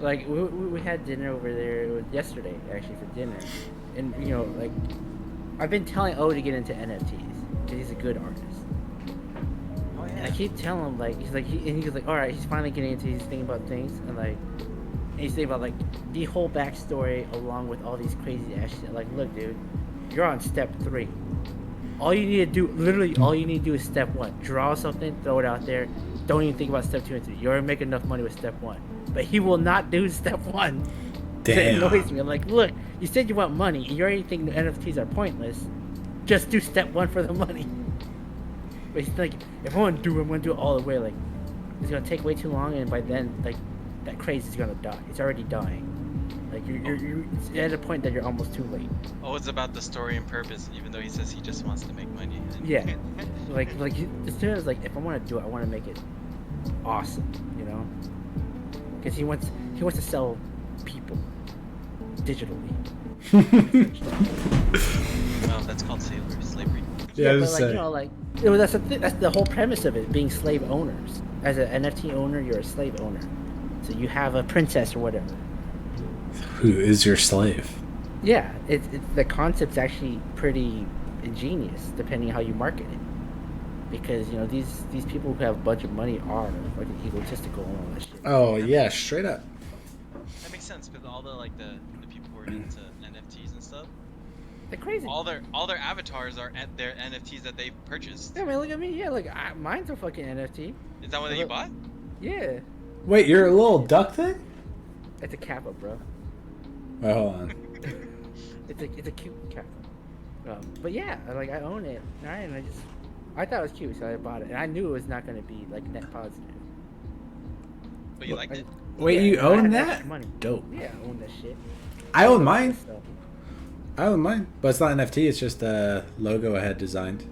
Like we had dinner over there yesterday actually for dinner, and like I've been telling O to get into NFTs because he's a good artist. Oh And I yeah. keep telling him like and he's like, all right, he's finally getting into. He's thinking about things and he's thinking about like the whole backstory along with all these crazy ass shit. Like, look, dude, you're on step 3. All you need to do, literally, all you need to do is step 1. Draw something, throw it out there. Don't even think about step 2 and 3. You already make enough money with step 1. But he will not do step 1. It annoys me. Damn. I'm like, look, you said you want money, and you already think the NFTs are pointless. Just do step 1 for the money. But he's like, if I want to do it, I'm going to do it all the way. Like, it's going to take way too long, and by then, like, that craze is going to die. It's already dying. Like, you're at a point that you're almost too late. Oh, it's about the story and purpose, even though he says he just wants to make money. Yeah. As soon as, like, if I want to do it, I want to make it awesome, Because he wants to sell people digitally. Well, that's called slavery. Yeah, I But was like saying. that's the whole premise of it, being slave owners. As an NFT owner, you're a slave owner, so you have a princess or whatever. Who is your slave? Yeah, it's the concept's actually pretty ingenious, depending how you market it. Because these people who have a bunch of money are like egotistical and all that shit. Oh yeah, straight up. That makes sense because all the the people who are into NFTs and stuff, They're crazy. all their avatars are at their NFTs that they've purchased. Yeah, man, look at me. Yeah, look, mine's a fucking NFT. Is that one that you bought? Yeah, Wait, you're a little duck thing? it's a kappa, bro. Wait, hold on. It's a cute kappa. But yeah, like I own it, right? And I thought it was cute, so I bought it, and I knew it was not going to be like net positive. But you liked it? Wait, Yeah, you I own had that? extra money. Dope. Yeah, I own that shit. I own All mine. that stuff. I own mine, but it's not NFT. It's just a logo I had designed.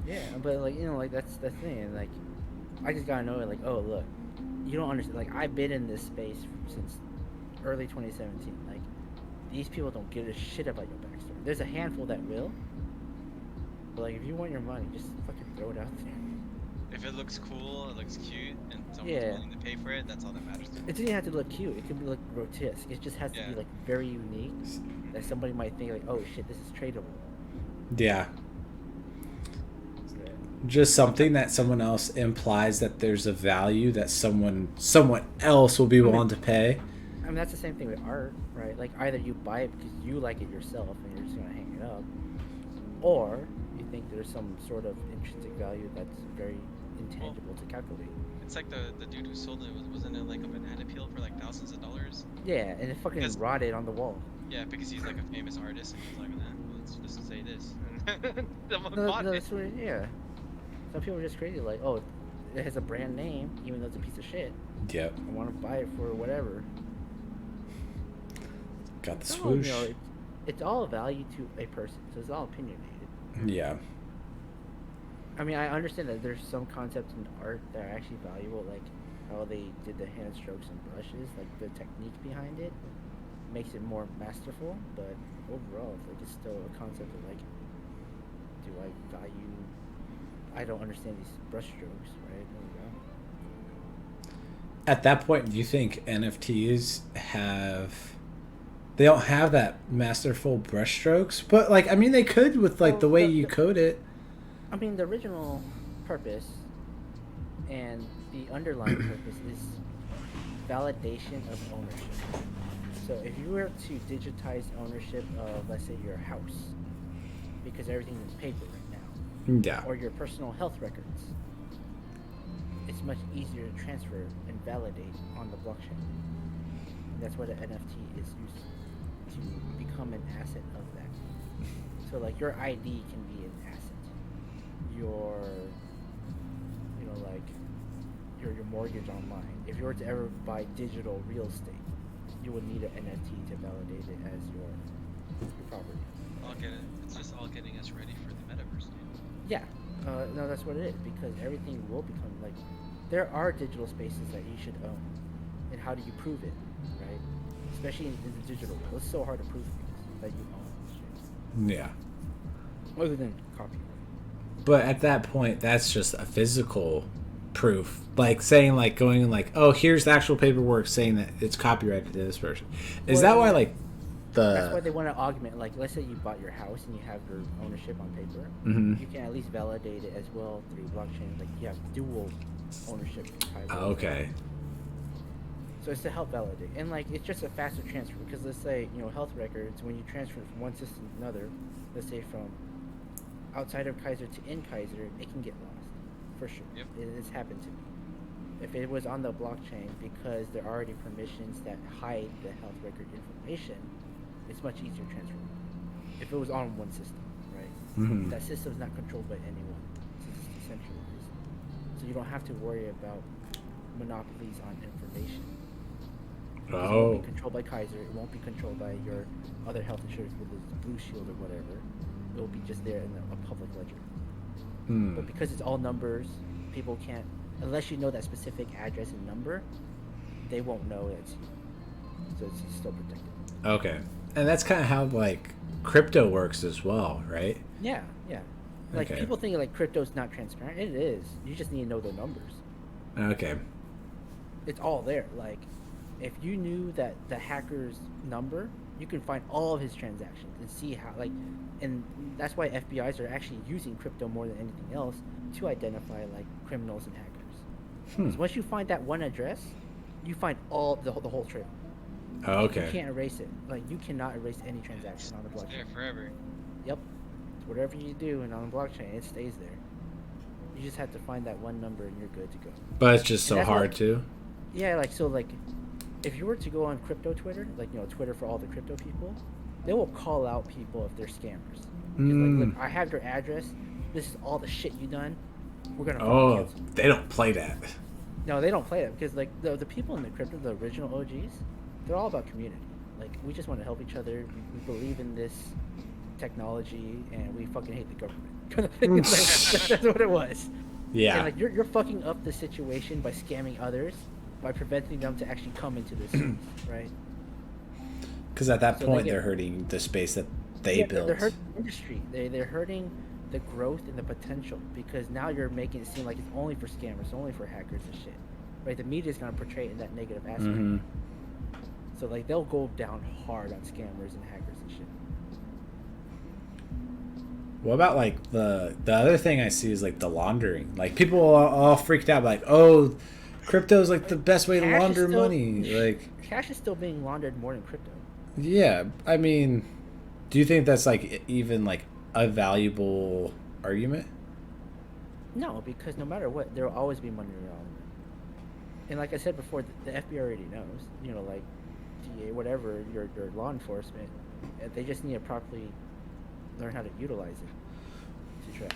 Yeah, but like that's the thing. And, like, I just gotta know, like, oh look, you don't understand. Like, I've been in this space since early 2017. Like, these people don't give a shit about your backstory. There's a handful that will, but like, if you want your money, just fucking throw it out there. If it looks cool, it looks cute, and someone's Yeah. willing to pay for it, that's all that matters to me. It doesn't have to look cute. It can be like grotesque. It just has to Yeah. be like very unique. That somebody might think like, oh shit, this is tradable. Yeah. Yeah. Just something that someone else implies that there's a value that someone else will be willing to pay. I mean, that's the same thing with art, right? Like, either you buy it because you like it yourself and you're just gonna hang it up, or you think there's some sort of intrinsic value that's very intangible to calculate. It's like the dude who sold it wasn't it like a banana peel for like thousands of dollars? Yeah, and it fucking Because- rotted on the wall. Yeah, because he's like a famous artist, and he's like, let's just say this. And someone No, bought no, it. that's what, yeah. Some people are just crazy, like, oh, it has a brand name, even though it's a piece of shit. Yep. I want to buy it for whatever. Got the It's all, swoosh. it's all value to a person, so it's all opinionated. Yeah. I mean, I understand that there's some concepts in art that are actually valuable, like how they did the hand strokes and brushes, like the technique behind it makes it more masterful. But overall, it's still a concept of like, do I value? I don't understand these brush strokes, right? There we go. At that point, do you think NFTs have? They don't have that masterful brushstrokes, but like I mean, they could with like Well, the way you code it. I mean, the original purpose and the underlying purpose is validation of ownership. So if you were to digitize ownership of, let's say, your house, because everything is paper right now, Yeah. or your personal health records, it's much easier to transfer and validate on the blockchain. And that's what an NFT is used to become an asset of that. So like your ID can be an asset. Your, like your mortgage online. If you were to ever buy digital real estate, you would need an NFT to validate it as your property. I'll get it. It's just all getting us ready for the metaverse, dude. Yeah, no, that's what it is, because everything will become like, there are digital spaces that you should own, and how do you prove it, right? Especially in the digital world, it's so hard to prove things that you own. Shit. Yeah. Other than copyright. But at that point, that's just a physical proof, like saying like going like, oh, here's the actual paperwork saying that it's copyrighted to this person. Is that why like That's why they want to augment. Like, let's say you bought your house and you have your ownership on paper. Mhm. You can at least validate it as well through blockchain. Like, you have dual ownership. Okay. So it's to help validate, and like it's just a faster transfer because let's say health records when you transfer from one system to another, let's say from outside of Kaiser to in Kaiser, it can get lost for sure. Yep. It has happened to me. If it was on the blockchain, because there are already permissions that hide the health record information, it's much easier to transfer. If it was on one system, right? Mhm. That system's not controlled by anyone. It's decentralized, so you don't have to worry about monopolies on information. It won't be controlled by Kaiser. It won't be controlled by your other health insurance, whether it's Blue Shield or whatever. It will be just there in a public ledger. But because it's all numbers, people can't, unless you know that specific address and number, they won't know it's you. So it's still protected. Okay. And that's kind of how like crypto works as well, right? Yeah, yeah. Like Okay. people think like crypto's not transparent. It is. You just need to know the numbers. Okay. It's all there. Like, if you knew that the hacker's number, you can find all of his transactions and see how, like, and that's why FBI's are actually using crypto more than anything else to identify like criminals and hackers. Because once you find that one address, you find all the whole trail. Oh, You okay. can't erase it. Like, you cannot erase any transaction on the It's there blockchain. forever. Yep. Whatever you do and on the blockchain, it stays there. You just have to find that one number and you're good to go. But it's just And so that's hard what- to. Yeah, like, so, like, if you were to go on crypto Twitter, like, Twitter for all the crypto people, they will call out people if they're scammers. 'Cause, like, look, I have your address. This is all the shit you done. We're gonna fucking Oh, cancel. they don't play that. No, they don't play that because, like, the people in the crypto, the original OGs, they're all about community. Like, we just want to help each other. We believe in this technology, and we fucking hate the government. That's what it was. Yeah. And like you're fucking up the situation by scamming others, by preventing them to actually come into this space, right? Because at that So they point, get- they're hurting the space that they Yeah, built. They're hurting the industry. They're hurting the growth and the potential because now you're making it seem like it's only for scammers, only for hackers and shit, right? The media's gonna portray it in that negative aspect. Mm-hmm. So like they'll go down hard on scammers and hackers and shit. What about like the other thing I see is like the laundering. Like people are all freaked out, like, oh, crypto's like the best way to Cash is launder still- money. Like, Cash is still being laundered more than crypto. yeah, I mean, do you think that's like even like a valuable argument? No, because no matter what, there will always be money around. And like I said before, the FBI already knows. Like DA, whatever, your law enforcement, they just need to properly learn how to utilize it to track.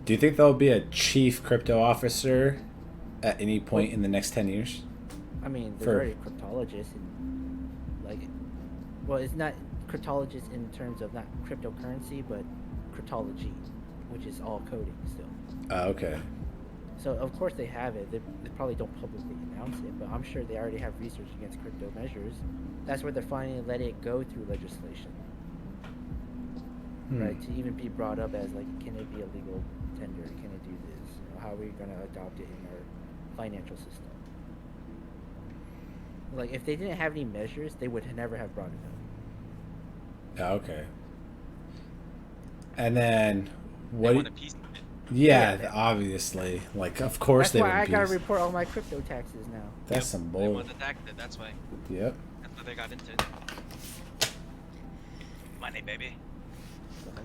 Do you think there'll be a chief crypto officer at any point in the next 10 years? I mean, For- they're already cryptologists, and like, well, it's not cryptologists in terms of not cryptocurrency, but cryptology, which is all coding still. Okay. So of course they have it. They probably don't publicly announce it, but I'm sure they already have research against crypto measures. That's where they're finally letting it go through legislation, right? To even be brought up as like, can it be a legal tender? Can it do this? How are we going to adopt it in our financial system? Like, if they didn't have any measures, they would never have brought it up. Okay. And then They what? want a piece of it. Yeah, Yeah. obviously. Like, of course That's they why would I be. gotta report all my crypto taxes now. That's some They bull. want to tax it. That's why. Yep. That's why they got into it. Money, baby. So I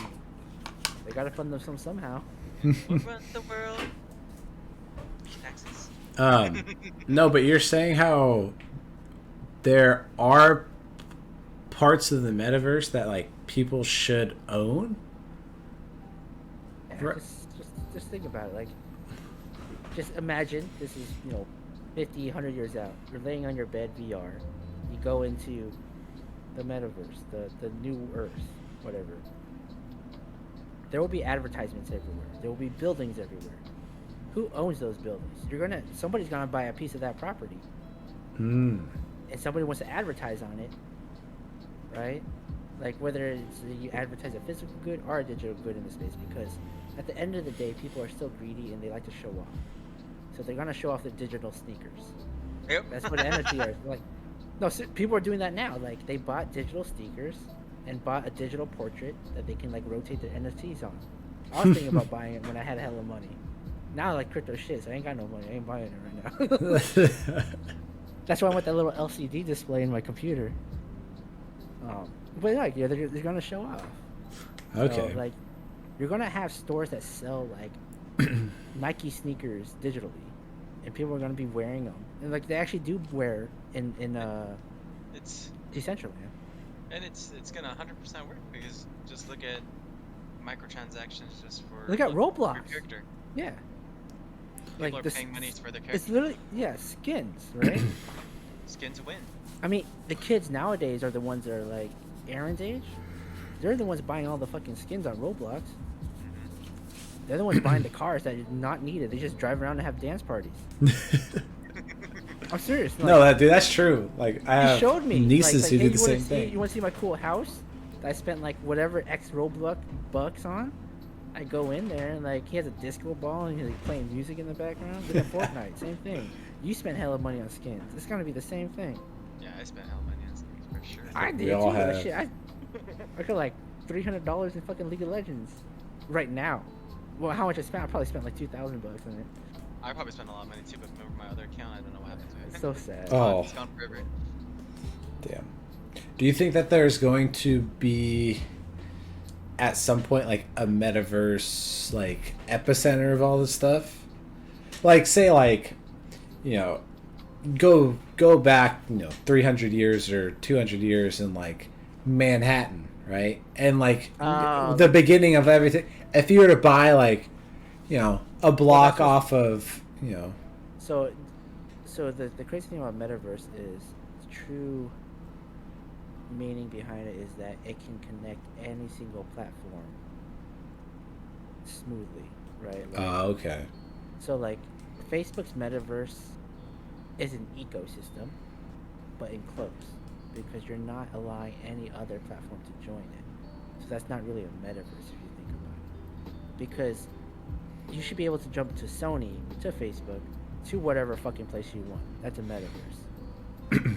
mean, they gotta fund them somehow. What runs the world? Taxes. No, but you're saying how there are parts of the metaverse that like people should own. Yeah, Right. just think about it. Like, just imagine this is 50, 100 years out. You're laying on your bed, VR. You go into the metaverse, the new Earth, whatever. There will be advertisements everywhere. There will be buildings everywhere. Who owns those buildings? Somebody's gonna buy a piece of that property, Hmm. and somebody wants to advertise on it, right? Like whether it's you advertise a physical good or a digital good in the space, because at the end of the day, people are still greedy and they like to show off. So they're gonna show off the digital sneakers. Yep. That's what NFT are like. No, people are doing that now. Like they bought digital sneakers and bought a digital portrait that they can like rotate their NFTs on. I was thinking about buying it when I had hella money. Now I like crypto shit, so I ain't got no money. I ain't buying it right now. That's why I want that little LCD display in my computer. But like, yeah, they're gonna show off. Okay. So, like, you're gonna have stores that sell like Nike sneakers digitally, and people are gonna be wearing them. And like, they actually do wear in It's Decentraland. and it's gonna 100% work because just look at microtransactions just for Look at your Roblox. character. Yeah. People are paying money for their character. It's literally skins, right? Skin to win. I mean, the kids nowadays are the ones that are like Aaron's age. They're the ones buying all the fucking skins on Roblox. They're the ones buying the cars that are not needed. They just drive around and have dance parties. I'm serious. Like, No, that's true. Like I have showed me nieces who hey, do the you wanna same thing. You want to see my cool house that I spent like whatever X Roblox bucks on? I go in there and like he has a disco ball and he's like playing music in the background. Look at Fortnite, same thing. You spent hella money on skins. It's gonna be the same thing. Yeah, I spent hell money on skins for sure. I we did all too. That have. shit. I got like $300 in fucking League of Legends right now. Well, how much I spent? I probably spent like $2,000 in it. I probably spent a lot of money too, but remember my other account? I don't know what happened to it. It's so sad. Oh. It's gone forever. Damn. Do you think that there's going to be at some point like a metaverse like epicenter of all this stuff? Like say like, you know, go back, 300 years or 200 years in like Manhattan, right? And like the beginning of everything. If you were to buy like, a block off of, So the crazy thing about metaverse is the true meaning behind it is that it can connect any single platform smoothly, right? Like, okay. so like Facebook's metaverse is an ecosystem, but enclosed because you're not allowing any other platform to join it. So that's not really a metaverse if you think about it. Because you should be able to jump to Sony, to Facebook, to whatever fucking place you want. That's a metaverse.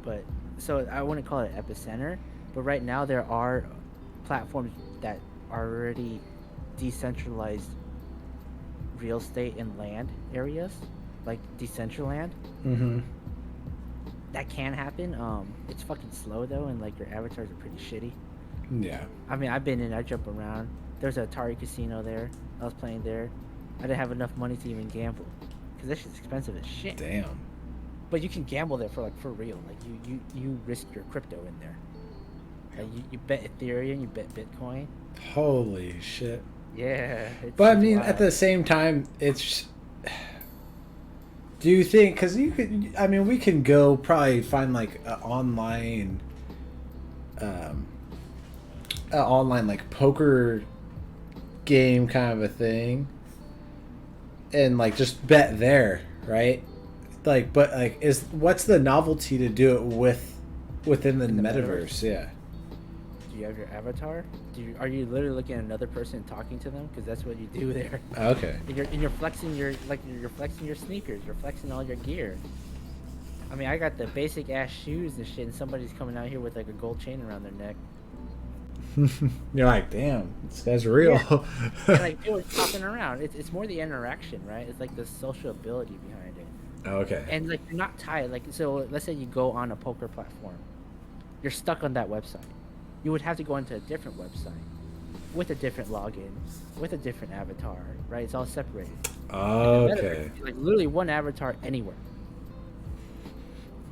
But so I wouldn't call it epicenter, but right now there are platforms that are already decentralized real estate and land areas, like Decentraland. Mm-hmm. That can happen. It's fucking slow though, and like your avatars are pretty shitty. Yeah. I mean, I've been in. I jump around. There's an Atari casino there. I was playing there. I didn't have enough money to even gamble, because that shit's expensive as shit. Damn. But you can gamble there for real. Like you risk your crypto in there. Like you bet Ethereum, you bet Bitcoin. Holy shit. Yeah. But I mean, at the same time, it's. Do you think? Because you could. I mean, we can go probably find like an online like poker game kind of a thing, and like just bet there, right? Like, but like, what's the novelty to do it within the metaverse? Yeah. Do you have your avatar? Are you literally looking at another person and talking to them? Because that's what you do there. Okay. And you're flexing you're flexing your sneakers. You're flexing all your gear. I mean, I got the basic ass shoes and shit, and somebody's coming out here with like a gold chain around their neck. You're like, damn, this guy's real. Yeah. And like people are popping around. It's more the interaction, right? It's like the social ability behind it. Okay. And like you're not tied. Like, so let's say you go on a poker platform, you're stuck on that website. You would have to go into a different website with a different login, with a different avatar, right? It's all separated. Okay. Like literally one avatar anywhere.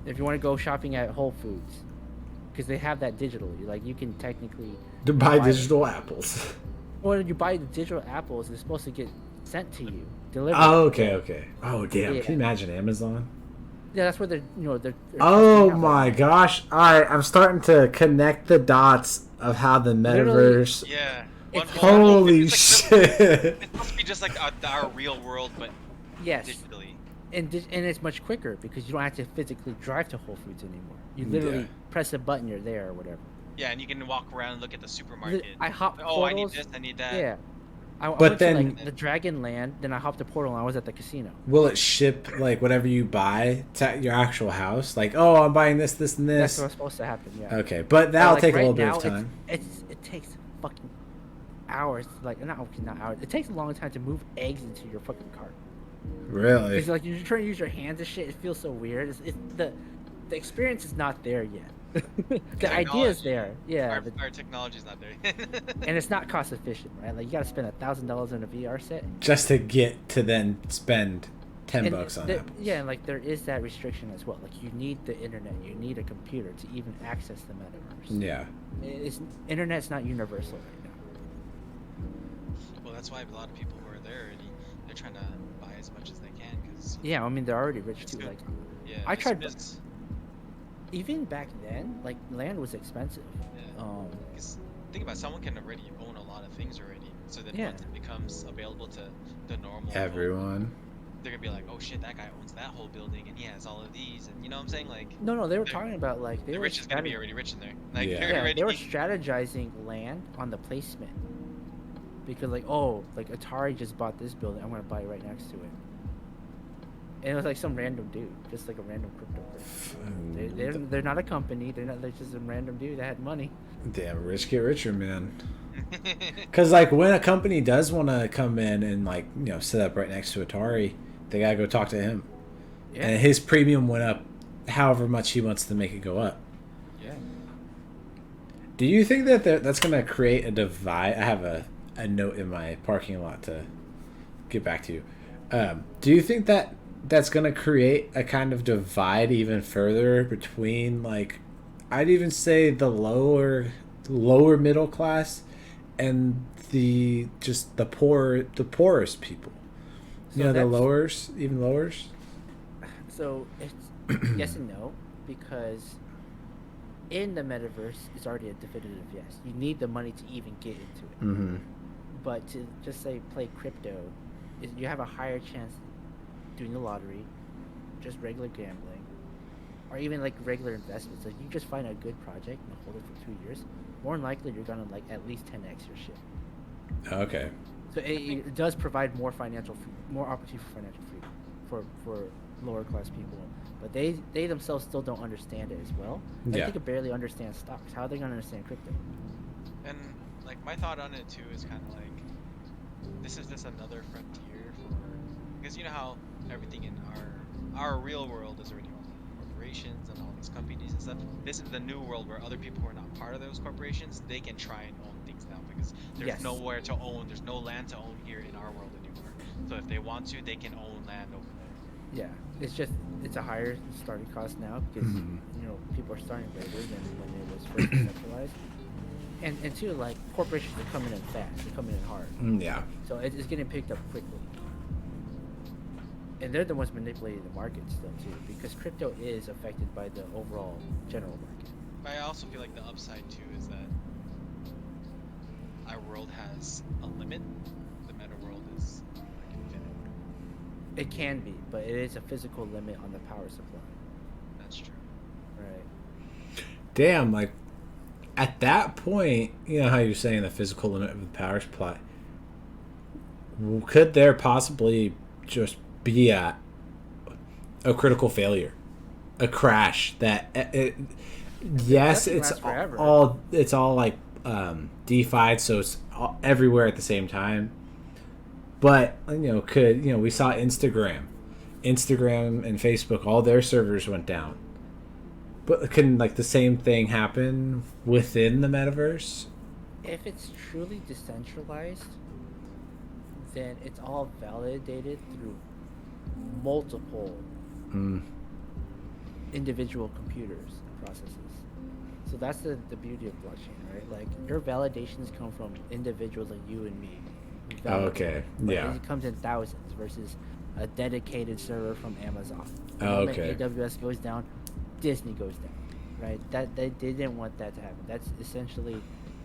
If you want to go shopping at Whole Foods, because they have that digitally, like you can technically To buy digital apples. Well, you buy the digital apples, it's supposed to get sent to you, delivered. Oh, okay. Oh, damn. Yeah. Can you imagine Amazon? Yeah, that's where they're Oh testing out my right now. gosh. Alright, I'm starting to connect the dots of how the metaverse. Yeah. It's Holy It's like shit. It's supposed to be just like our real world, but Yes. digitally. And it's much quicker because you don't have to physically drive to Whole Foods anymore. You literally Yeah. press a button, you're there or whatever. Yeah, and you can walk around and look at the supermarket. I hop Oh, I need portals. this, I need that. Yeah. I But went to then- like the Dragon Land, then I hopped the portal and I was at the casino. Will it ship like whatever you buy to your actual house? Like, oh, I'm buying this, this, and That's this. what's supposed to happen, yeah. Okay, but that'll like, take a right little bit now, of time. It takes fucking hours. Like not hours. It takes a long time to move eggs into your fucking cart. Really? Because like you're trying to use your hands and shit. It feels so weird. The experience is not there yet. The idea is there. Yeah. Our technology's not there. And it's not cost efficient, right? Like you gotta spend $1,000 on a VR set. Just to get to then spend $10 on it. Yeah, and like there is that restriction as well. Like you need the internet, you need a computer to even access the metaverse. Yeah. Internet's not universal right now. Well, that's why a lot of people who are there already, they're trying to buy as much as they can because. Yeah, I mean they're already rich It's too. good. Like Yeah. I as tried. soon as- Even back then, like land was expensive. Yeah. Because think about it, someone can already own a lot of things already. So then Yeah. once it becomes available to the normal Everyone. they're gonna be like, oh shit, that guy owns that whole building and he has all of these, and you know what I'm saying? Like, No, they were They're- talking about like they the were rich is gonna be already rich in there. Like, Yeah. they're yeah, already. they were strategizing land on the placement because like like Atari just bought this building, I'm gonna buy it right next to it. And it was like some random dude, just like a random crypto person. They're not a company. They're just some random dude that had money. Damn, rich get richer, man. Because like when a company does want to come in and like set up right next to Atari, they gotta go talk to him. Yeah. And his premium went up, however much he wants to make it go up. Yeah. Do you think that that's gonna create a divide? I have a note in my parking lot to get back to you. Do you think that that's gonna create a kind of divide even further between like I'd even say the lower middle class and the poorest people? So The lowers, even lowers. So it's yes and no, because in the metaverse it's already a definitive yes. You need the money to even get into it. Mm-hmm. But to just say play crypto, you have a higher chance doing the lottery, just regular gambling, or even like regular investments. Like you just find a good project and hold it for 2 years. More than likely, you're gonna like at least 10x your shit. Okay. So it does provide more more opportunity for financial freedom for lower class people. But they themselves still don't understand it as well. Like, Yeah. they could barely understand stocks. How are they gonna understand crypto? And like my thought on it too is kind of like this is just another frontier for because you know how everything in our real world is already owned by corporations and all these companies and stuff. This is the new world where other people who are not part of those corporations, they can try and own things now because there's Yes. nowhere to own, there's no land to own here in our world anymore. So if they want to, they can own land over there. Yeah, it's a higher starting cost now because Mhm. people are starting later than when it was first decentralized. And two, like corporations are coming in fast, they're coming in hard, Yeah. so it's getting picked up quickly. And they're the ones manipulating the market still too, because crypto is affected by the overall general market. But I also feel like the upside too is that our world has a limit. The meta world is like infinite. It can be, but it is a physical limit on the power supply. That's true. Right. Damn, like at that point, you know how you're saying the physical limit of the power supply. Could there possibly just be a critical failure, a crash that yes, doesn't it's last forever. all like DeFi, so it's everywhere at the same time. But we saw Instagram and Facebook, all their servers went down. But can like the same thing happen within the metaverse? If it's truly decentralized, then it's all validated through multiple individual computers and processes. So that's the beauty of blockchain, right? Like your validations come from individuals like you and me. who validate Okay, it, but yeah. it comes in thousands versus a dedicated server from Amazon. The Oh, moment okay. AWS goes down, Disney goes down, right? That they didn't want that to happen. That's essentially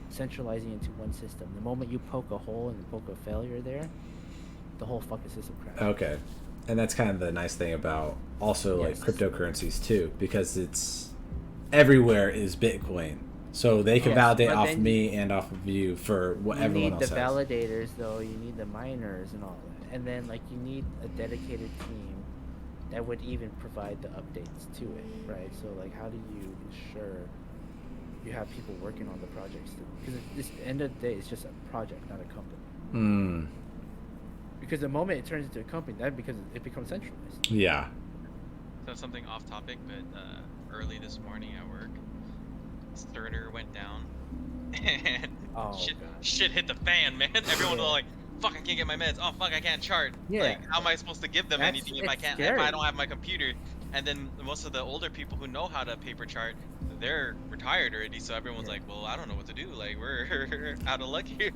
centralizing into one system. The moment you poke a hole and poke a failure there, the whole fucking system crashes. Okay. And that's kind of the nice thing about also Yes. like cryptocurrencies too, because it's everywhere is Bitcoin. So they can Yes, validate but off then me and off of you for what you everyone need else the has. validators, though. You need the miners and all that, and then like you need a dedicated team that would even provide the updates to it, right? So like, how do you ensure you have people working on the project still? Because at the end of the day, it's just a project, not a company. Mm, Because the moment it turns into a company, that because it becomes centralized. yeah. So something off topic, but early this morning at work, starter went down, and Oh, shit, God. shit hit the fan, man. Everyone was Yeah. like, "Fuck, I can't get my meds. Oh fuck, I can't chart. Yeah. Like, how am I supposed to give them That's- anything if I it's can't? If scary. I don't have my computer?" And then most of the older people who know how to paper chart, they're retired already. So everyone's Yeah. like, "Well, I don't know what to do. Like, we're out of luck here."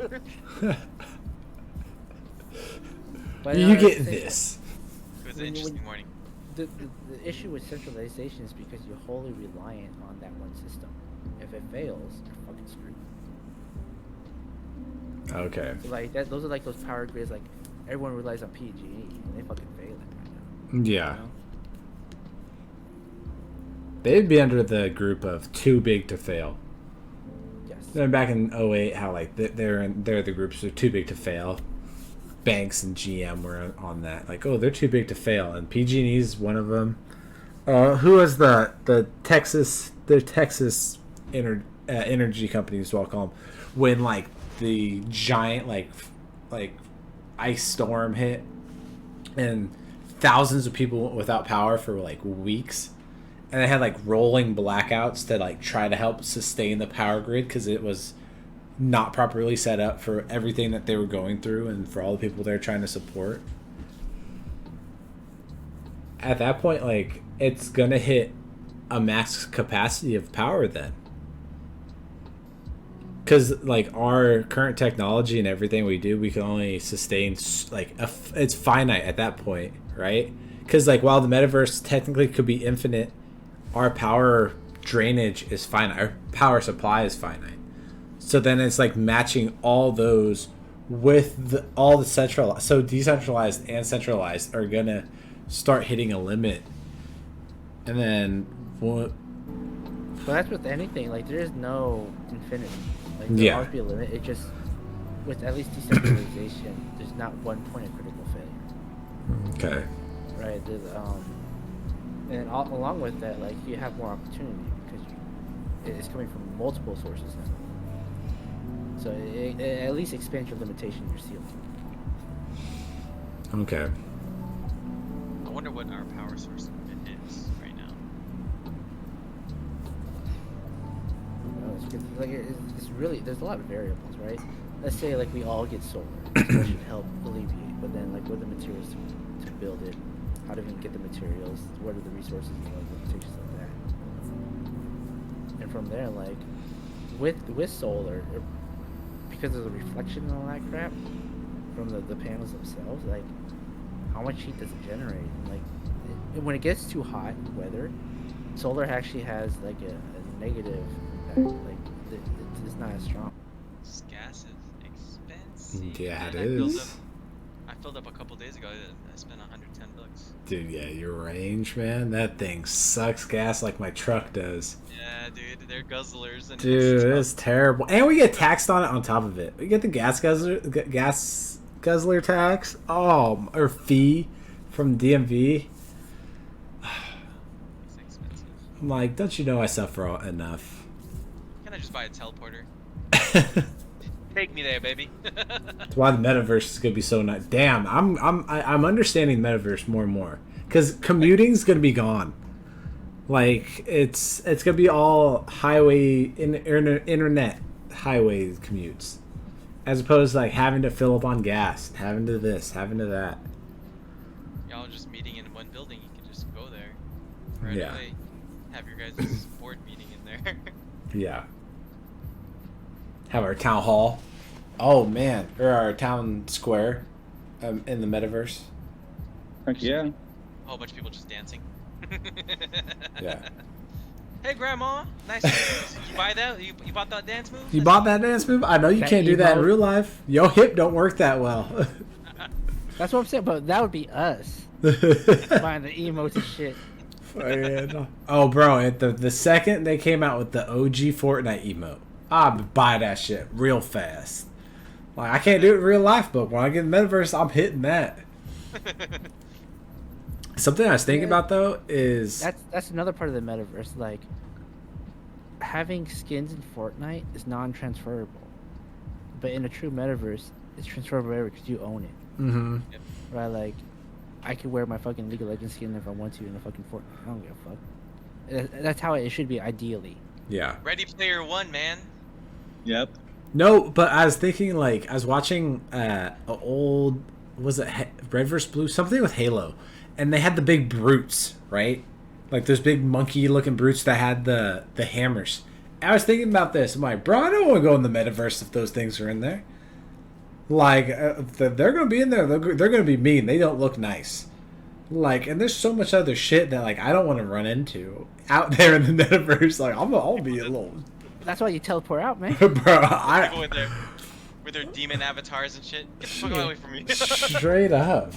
But You at get the same this. It was an When you- interesting morning. the issue with centralization is because you're wholly reliant on that one system. If it fails, you're fucking screwed. Okay. So like that, those are like those power grids. Like everyone relies on PG&E, and they fucking failing right now. Yeah. You know? They'd be under the group of too big to fail. Yes. Then back in 08, how like they're the groups are too big to fail. Banks and GM were on that. Like, oh, they're too big to fail, and PG&E is one of them. Who was the Texas energy companies? We'll call them, when like the giant like ice storm hit, and thousands of people went without power for like weeks, and they had like rolling blackouts to like try to help sustain the power grid because it was not properly set up for everything that they were going through and for all the people they're trying to support. At that point, like, it's gonna hit a max capacity of power then, because like our current technology and everything we do, we can only sustain like it's finite at that point, right? Because like while the metaverse technically could be infinite, our power drainage is finite, our power supply is finite. So then it's like matching all those with all the centralized. So decentralized and centralized are gonna start hitting a limit, and then But that's with anything. Like there is no infinity. Like there'll Yeah. always be a limit. It just, with at least decentralization, there's not one point of critical failure. okay, Right. There's, along with that, like you have more opportunity because it's coming from multiple sources now. So it at least expands your limitation, your ceiling. okay. I wonder what our power source is right now. You know, it's really, there's a lot of variables, right? Let's say like we all get solar, so that should help alleviate. But then like what are the materials to build it? How do we get the materials? What are the resources and like limitations of that? And from there, like with solar, because of the reflection and all that crap from the panels themselves, like how much heat does it generate? And, like when it gets too hot weather, solar actually has like a negative impact. Like it's not as strong. This gas is expensive. Yeah, it Man, is. I filled up a couple days ago. I spent $110. Dude, yeah, your range, man, that thing sucks gas like my truck does. Yeah, dude, they're guzzlers. And Dude, tough. it's terrible, and we get taxed on it on top of it. We get the gas guzzler tax, or fee from DMV. It's expensive. I'm like, don't you know I suffer enough? Can I just buy a teleporter? Take me there, baby. That's why the metaverse is gonna be so nice. Damn, I'm understanding the metaverse more and more because commuting's gonna be gone. Like it's gonna be all highway internet highway commutes, as opposed to like having to fill up on gas, having to this, having to that. Y'all just meeting in one building. You can just go there right Yeah. away. Have your guys' board meeting in there. Yeah. Have our town hall. Oh man, or our town square, in the metaverse. Heck yeah. A whole bunch of people just dancing. Yeah. Hey, Grandma. Nice. To meet you. You buy that? You bought that dance move? You bought that dance move? I know you That can't do that in emote? real life. Yo hip don't work that well. That's what I'm saying. But that would be us buying the emotes and shit. Oh, bro, the second they came out with the OG Fortnite emote, I'd buy that shit real fast. Like, I can't do it in real life, but when I get in the metaverse, I'm hitting that. Something I was thinking about, though, is... That's another part of the metaverse. Like, having skins in Fortnite is non-transferable. But in a true metaverse, it's transferable everywhere because you own it. Mm-hmm. Right? Like, I could wear my fucking League of Legends skin if I want to in a fucking Fortnite. I don't give a fuck. That's how it should be, ideally. Yeah. Ready Player One, man. Yep. No, but I was thinking, like, I was watching an old... Was it Red vs. Blue? Something with Halo. And they had the big brutes, right? Like, those big monkey-looking brutes that had the hammers. I was thinking about this. I'm like, bro, I don't want to go in the metaverse if those things are in there. Like, they're going to be in there. They're going to be mean. They don't look nice. Like, and there's so much other shit that, like, I don't want to run into out there in the metaverse. Like, I'll be alone. That's why you teleport out, man. Bro, People with their demon avatars and shit. Get the fuck away from me. Straight up.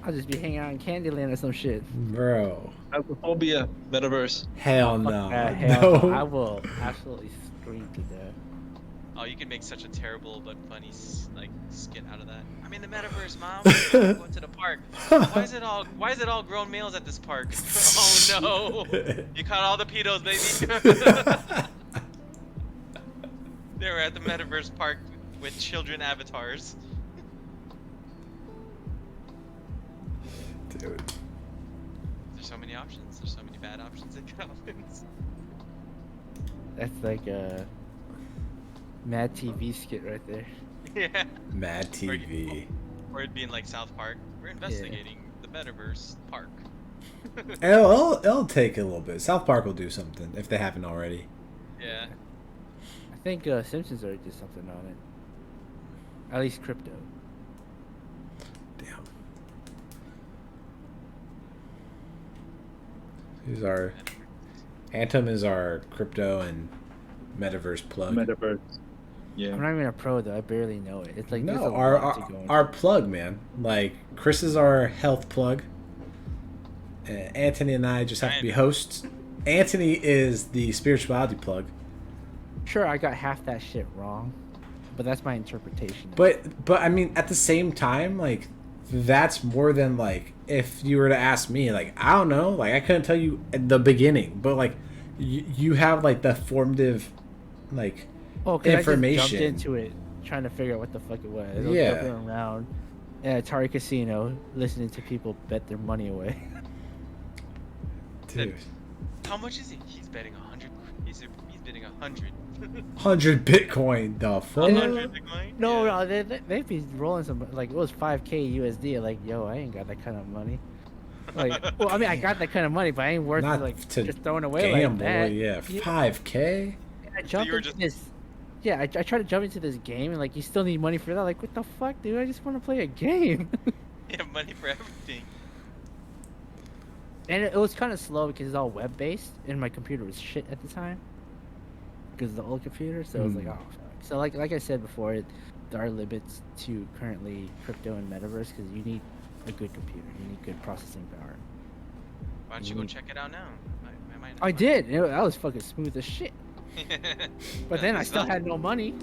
I'll just be hanging out in Candyland or some shit. Bro. Alcophobia, metaverse. Hell no. Hell no. I will absolutely scream to death. Oh, you can make such a terrible but funny like skit out of that. I'm in the metaverse, mom. I'm going to the park. Why is it all grown males at this park? Oh no! You caught all the pedos, baby. They were at the metaverse park with children avatars. Dude. There's so many options. There's so many bad options in comments. That's like a Mad TV skit right there. Yeah. Mad TV. Or it'd be in like South Park. We're investigating the metaverse park. It'll take a little bit. South Park will do something if they haven't already. Yeah. I think Simpsons already did something on it. At least crypto. Damn. Who's our... Antam is our crypto and metaverse plug. Metaverse. Yeah. I'm not even a pro though. I barely know it. It's like there's a No, lot to go into. our plug, man. Like, Chris is our health plug. Anthony and I just have to be hosts. Anthony is the spirituality plug. Sure, I got half that shit wrong, but that's my interpretation. But I mean, at the same time, like, that's more than, like, if you were to ask me, like, I don't know, like, I couldn't tell you at the beginning, but, like, you have, like, the formative, like, information. I just jumped into it trying to figure out what the fuck it was. I was Yeah. jumping around at Atari Casino listening to people bet their money away. Dude. How much is he? He's betting 100. He's betting 100. 100 Bitcoin, the fuck? 100 Bitcoin? No, Yeah. no, they'd be rolling some, like, it was 5K USD. Like, yo, I ain't got that kind of money. Like, well, I mean, I got that kind of money, but I ain't worth Not it, like, to just throwing away gamble, like that. yeah. 5K? I jumped were into just- this. Yeah, I tried to jump into this game, and, like, you still need money for that. Like, what the fuck, dude? I just want to play a game. You have money for everything. And it was kind of slow because it's all web-based, and my computer was shit at the time. Because of the old computer, so it was like, oh, fuck. So, like I said before, there are limits to currently crypto and metaverse because you need a good computer. You need good processing power. Why don't you go check it out now? I did. That was fucking smooth as shit. But then I still had no money.